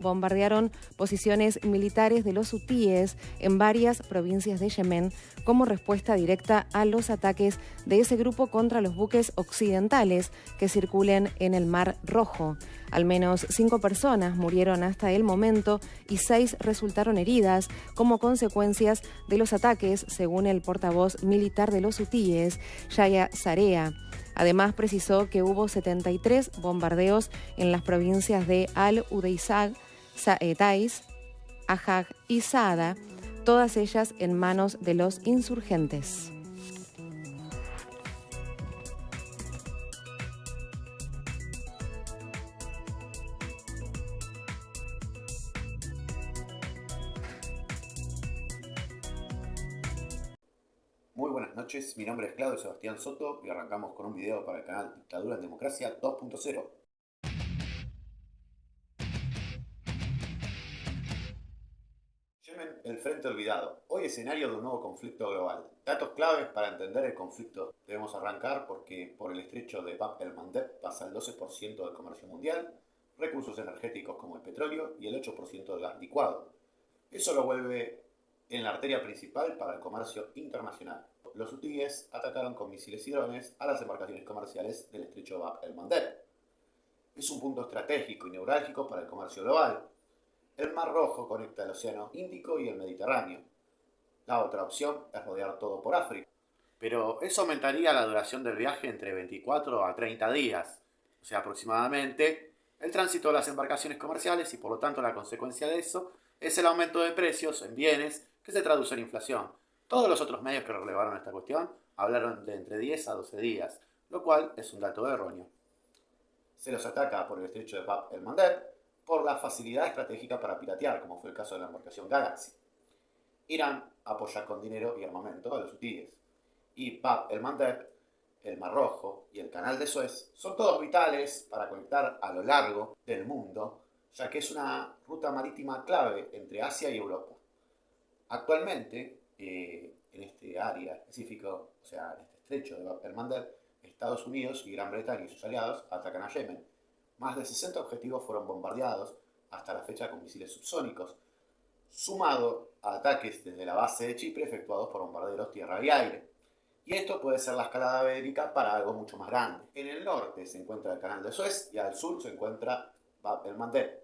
Bombardearon posiciones militares de los hutíes en varias provincias de Yemen como respuesta directa a los ataques de ese grupo contra los buques occidentales que circulen en el Mar Rojo. Al menos 5 personas murieron hasta el momento y 6 resultaron heridas como consecuencias de los ataques, según el portavoz militar de los hutíes, Yahya Sarea. Además, precisó que hubo 73 bombardeos en las provincias de Al-Udeizah, Taiz, Ajag y Saada, todas ellas en manos de los insurgentes. Muy buenas noches, mi nombre es Claudio Sebastián Soto y arrancamos con un video para el canal Dictadura en Democracia 2.0. Yemen, el frente olvidado. Hoy escenario de un nuevo conflicto global. Datos claves para entender el conflicto. Debemos arrancar porque por el estrecho de Bab el-Mandeb pasa el 12% del comercio mundial, recursos energéticos como el petróleo y el 8% del gas licuado. Eso lo vuelve en la arteria principal para el comercio internacional. Los hutíes atacaron con misiles y drones a las embarcaciones comerciales del estrecho Bab el-Mandeb. Es un punto estratégico y neurálgico para el comercio global. El Mar Rojo conecta el Océano Índico y el Mediterráneo. La otra opción es rodear todo por África. Pero eso aumentaría la duración del viaje entre 24 a 30 días, o sea, aproximadamente el tránsito de las embarcaciones comerciales y por lo tanto la consecuencia de eso es el aumento de precios en bienes que se traduce en inflación. Todos los otros medios que relevaron esta cuestión hablaron de entre 10 a 12 días, lo cual es un dato erróneo. Se los ataca por el estrecho de Bab el-Mandeb por la facilidad estratégica para piratear, como fue el caso de la embarcación Galaxy. Irán apoya con dinero y armamento a los hutíes. Y Bab el-Mandeb, el Mar Rojo y el Canal de Suez son todos vitales para conectar a lo largo del mundo, ya que es una ruta marítima clave entre Asia y Europa. Actualmente, en este área específica, o sea, en este estrecho de Bab el-Mandeb, Estados Unidos y Gran Bretaña y sus aliados atacan a Yemen. Más de 60 objetivos fueron bombardeados hasta la fecha con misiles subsónicos, sumado a ataques desde la base de Chipre efectuados por bombarderos tierra y aire. Y esto puede ser la escalada bélica para algo mucho más grande. En el norte se encuentra el Canal de Suez y al sur se encuentra Bab el-Mandeb.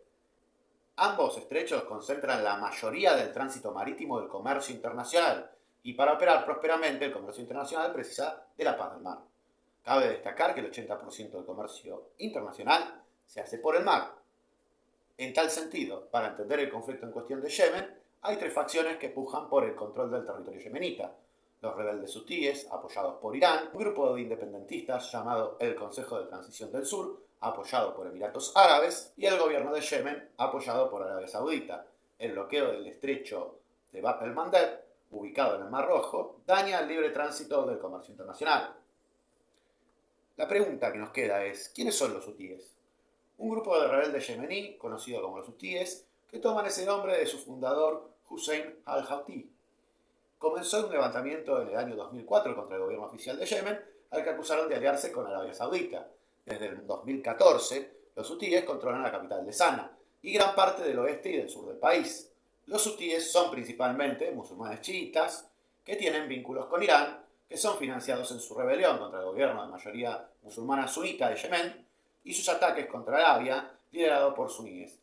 Ambos estrechos concentran la mayoría del tránsito marítimo del comercio internacional y para operar prósperamente el comercio internacional precisa de la paz del mar. Cabe destacar que el 80% del comercio internacional se hace por el mar. En tal sentido, para entender el conflicto en cuestión de Yemen, hay 3 facciones que pujan por el control del territorio yemenita. Los rebeldes hutíes, apoyados por Irán, un grupo de independentistas llamado el Consejo de Transición del Sur, apoyado por Emiratos Árabes, y el gobierno de Yemen, apoyado por Arabia Saudita. El bloqueo del estrecho de Bab el-Mandeb, ubicado en el Mar Rojo, daña el libre tránsito del comercio internacional. La pregunta que nos queda es, ¿quiénes son los hutíes? Un grupo de rebeldes yemení, conocido como los hutíes, que toman ese nombre de su fundador, Hussein al-Houthi. Comenzó un levantamiento en el año 2004 contra el gobierno oficial de Yemen, al que acusaron de aliarse con Arabia Saudita. Desde el 2014, los hutíes controlan la capital de Sana y gran parte del oeste y del sur del país. Los hutíes son principalmente musulmanes chiitas que tienen vínculos con Irán, que son financiados en su rebelión contra el gobierno de mayoría musulmana sunita de Yemen y sus ataques contra Arabia, liderado por suníes.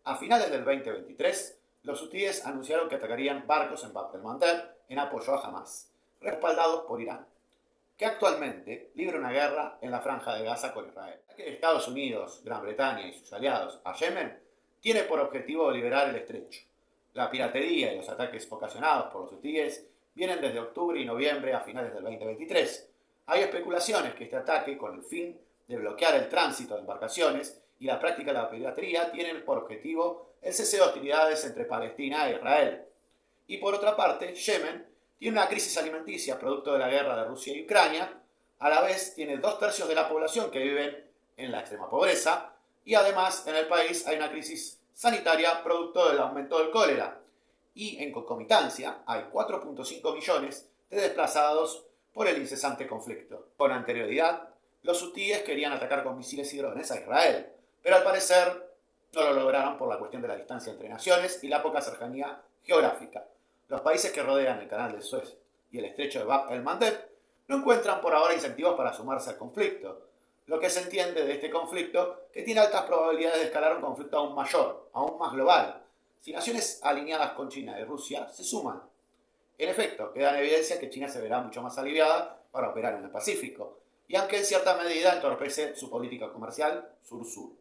A finales del 2023, los hutíes anunciaron que atacarían barcos en Bab el-Mandeb en apoyo a Hamas, respaldados por Irán, que actualmente libra una guerra en la franja de Gaza con Israel. El ataque de Estados Unidos, Gran Bretaña y sus aliados a Yemen tiene por objetivo liberar el estrecho. La piratería y los ataques ocasionados por los hutíes vienen desde octubre y noviembre a finales del 2023. Hay especulaciones que este ataque, con el fin de bloquear el tránsito de embarcaciones y la práctica de la piratería, tienen por objetivo el cese de hostilidades entre Palestina e Israel. Y por otra parte, Yemen tiene una crisis alimenticia producto de la guerra de Rusia y Ucrania, a la vez tiene 2/3 de la población que viven en la extrema pobreza y además en el país hay una crisis sanitaria producto del aumento del cólera. Y en concomitancia hay 4.5 millones de desplazados por el incesante conflicto. Con anterioridad, los hutíes querían atacar con misiles y drones a Israel, pero al parecer no lo lograron por la cuestión de la distancia entre naciones y la poca cercanía geográfica. Los países que rodean el canal de Suez y el estrecho de Bab el-Mandeb no encuentran por ahora incentivos para sumarse al conflicto, lo que se entiende de este conflicto que tiene altas probabilidades de escalar un conflicto aún mayor, aún más global, si naciones alineadas con China y Rusia se suman. En efecto, queda en evidencia que China se verá mucho más aliviada para operar en el Pacífico, y aunque en cierta medida entorpece su política comercial sur-sur.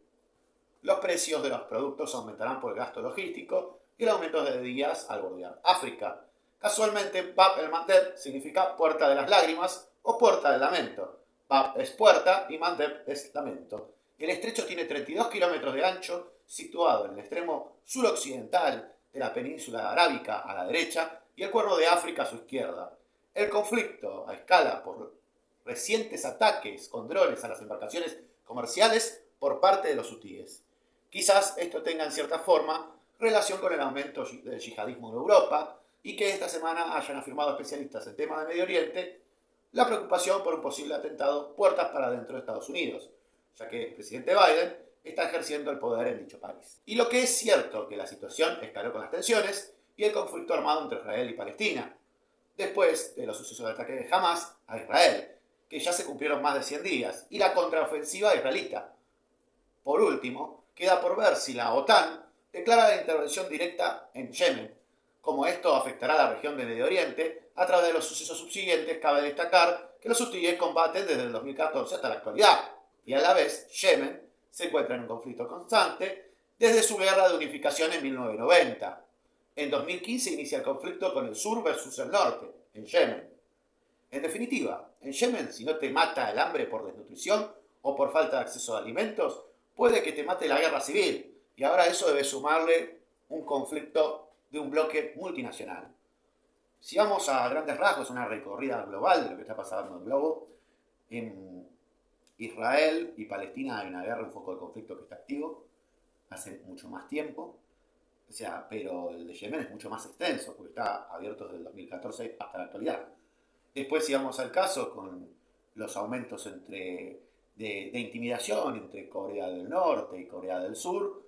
Los precios de los productos aumentarán por el gasto logístico y el aumento de días al bordear África. Casualmente, Bab el-Mandeb significa puerta de las lágrimas o puerta del lamento. Bab es puerta y Mandeb es lamento. El estrecho tiene 32 kilómetros de ancho, situado en el extremo suroccidental de la península arábica a la derecha y el Cuerno de África a su izquierda. El conflicto, a escala por recientes ataques con drones a las embarcaciones comerciales por parte de los hutíes. Quizás esto tenga en cierta forma relación con el aumento del yihadismo en Europa y que esta semana hayan afirmado especialistas en temas de Medio Oriente la preocupación por un posible atentado puertas para dentro de Estados Unidos, ya que el presidente Biden está ejerciendo el poder en dicho país. Y lo que es cierto que la situación escaló con las tensiones y el conflicto armado entre Israel y Palestina, después de los sucesos de ataque de Hamas a Israel, que ya se cumplieron más de 100 días, y la contraofensiva israelita. Por último, queda por ver si la OTAN declara la intervención directa en Yemen. Como esto afectará a la región del Medio Oriente, a través de los sucesos subsiguientes, cabe destacar que los hutíes combaten desde el 2014 hasta la actualidad, y a la vez Yemen se encuentra en un conflicto constante desde su guerra de unificación en 1990. En 2015 inicia el conflicto con el sur versus el norte, en Yemen. En definitiva, en Yemen, si no te mata el hambre por desnutrición o por falta de acceso a alimentos, puede que te mate la guerra civil, y ahora a eso debe sumarle un conflicto de un bloque multinacional. Si vamos a grandes rasgos, una recorrida global de lo que está pasando en el globo, en Israel y Palestina hay una guerra, un foco de conflicto que está activo hace mucho más tiempo, pero el de Yemen es mucho más extenso, porque está abierto desde el 2014 hasta la actualidad. Después, si vamos al caso, con los aumentos de intimidación entre Corea del Norte y Corea del Sur,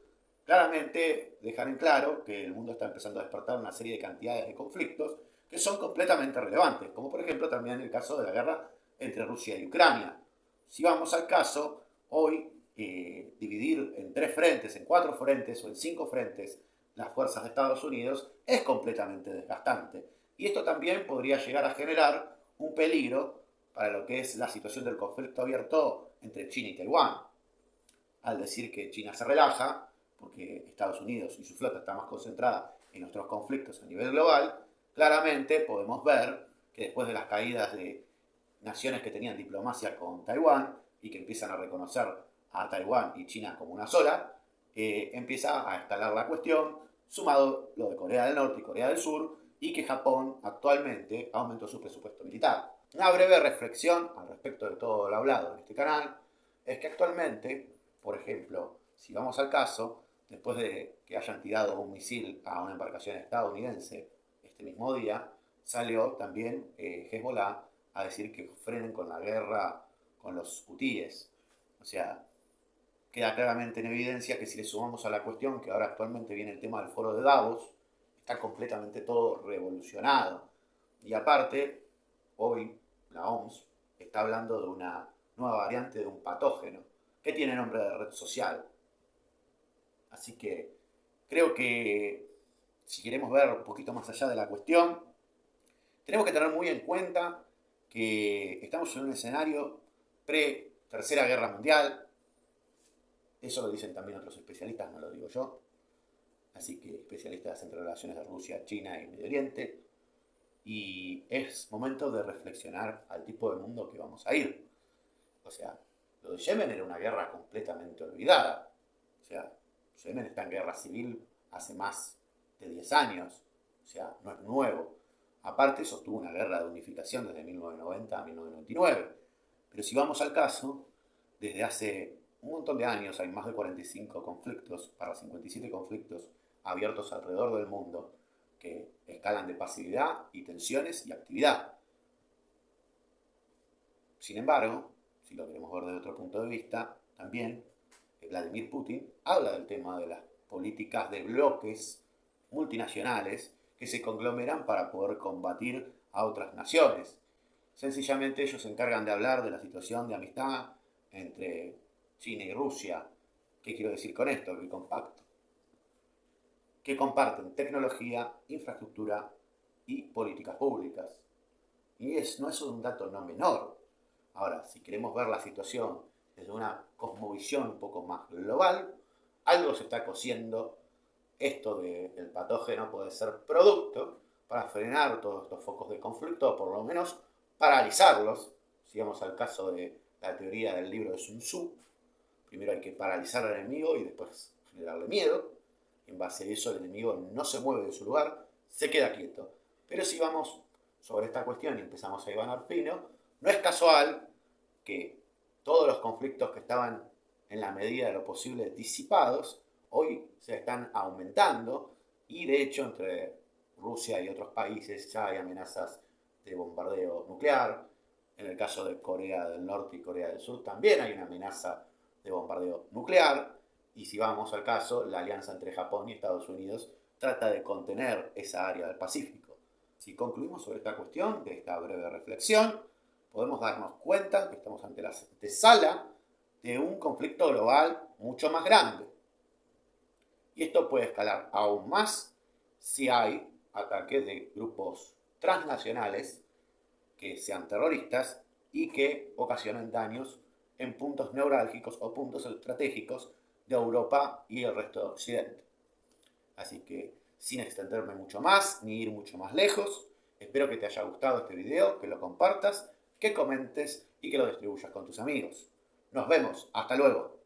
claramente dejan en claro que el mundo está empezando a despertar una serie de cantidades de conflictos que son completamente relevantes, como por ejemplo también el caso de la guerra entre Rusia y Ucrania. Si vamos al caso, hoy dividir en 3 frentes, en 4 frentes o en 5 frentes las fuerzas de Estados Unidos es completamente desgastante. Y esto también podría llegar a generar un peligro para lo que es la situación del conflicto abierto entre China y Taiwán. Al decir que China se relaja, porque Estados Unidos y su flota está más concentrada en nuestros conflictos a nivel global, claramente podemos ver que después de las caídas de naciones que tenían diplomacia con Taiwán y que empiezan a reconocer a Taiwán y China como una sola, empieza a escalar la cuestión, sumado lo de Corea del Norte y Corea del Sur, y que Japón actualmente aumentó su presupuesto militar. Una breve reflexión al respecto de todo lo hablado en este canal es que actualmente, por ejemplo, si vamos al caso, después de que hayan tirado un misil a una embarcación estadounidense este mismo día, salió también Hezbollah a decir que frenen con la guerra con los hutíes. O sea, queda claramente en evidencia que si le sumamos a la cuestión que ahora actualmente viene el tema del foro de Davos, está completamente todo revolucionado. Y aparte, hoy la OMS está hablando de una nueva variante de un patógeno que tiene nombre de red social. Así que creo que si queremos ver un poquito más allá de la cuestión, tenemos que tener muy en cuenta que estamos en un escenario pre-Tercera Guerra Mundial. Eso lo dicen también otros especialistas, no lo digo yo. Así que especialistas en relaciones de Rusia, China y Medio Oriente. Y es momento de reflexionar al tipo de mundo que vamos a ir. O sea, lo de Yemen era una guerra completamente olvidada. O sea, Yemen está en guerra civil hace más de 10 años. O sea, no es nuevo. Aparte, sostuvo una guerra de unificación desde 1990 a 1999. Pero si vamos al caso, desde hace un montón de años hay más de 45 conflictos, para 57 conflictos abiertos alrededor del mundo, que escalan de pasividad y tensiones y actividad. Sin embargo, si lo queremos ver desde otro punto de vista, también Vladimir Putin habla del tema de las políticas de bloques multinacionales que se conglomeran para poder combatir a otras naciones. Sencillamente ellos se encargan de hablar de la situación de amistad entre China y Rusia. ¿Qué quiero decir con esto? Que comparten tecnología, infraestructura y políticas públicas. Y no es un dato no menor. Ahora, si queremos ver la situación desde una cosmovisión un poco más global, algo se está cociendo. Esto del patógeno puede ser producto para frenar todos estos focos de conflicto, o por lo menos paralizarlos. Si vamos al caso de la teoría del libro de Sun Tzu, primero hay que paralizar al enemigo y después generarle miedo. En base a eso el enemigo no se mueve de su lugar, se queda quieto. Pero si vamos sobre esta cuestión y empezamos a ibanar fino, no es casual que todos los conflictos que estaban en la medida de lo posible disipados, hoy se están aumentando y de hecho entre Rusia y otros países ya hay amenazas de bombardeo nuclear. En el caso de Corea del Norte y Corea del Sur también hay una amenaza de bombardeo nuclear. Y si vamos al caso, la alianza entre Japón y Estados Unidos trata de contener esa área del Pacífico. Si concluimos sobre esta cuestión de esta breve reflexión, podemos darnos cuenta que estamos ante la antesala de un conflicto global mucho más grande. Y esto puede escalar aún más si hay ataques de grupos transnacionales que sean terroristas y que ocasionen daños en puntos neurálgicos o puntos estratégicos de Europa y el resto de Occidente. Así que, sin extenderme mucho más, ni ir mucho más lejos, espero que te haya gustado este video, que lo compartas, que comentes y que lo distribuyas con tus amigos. Nos vemos, hasta luego.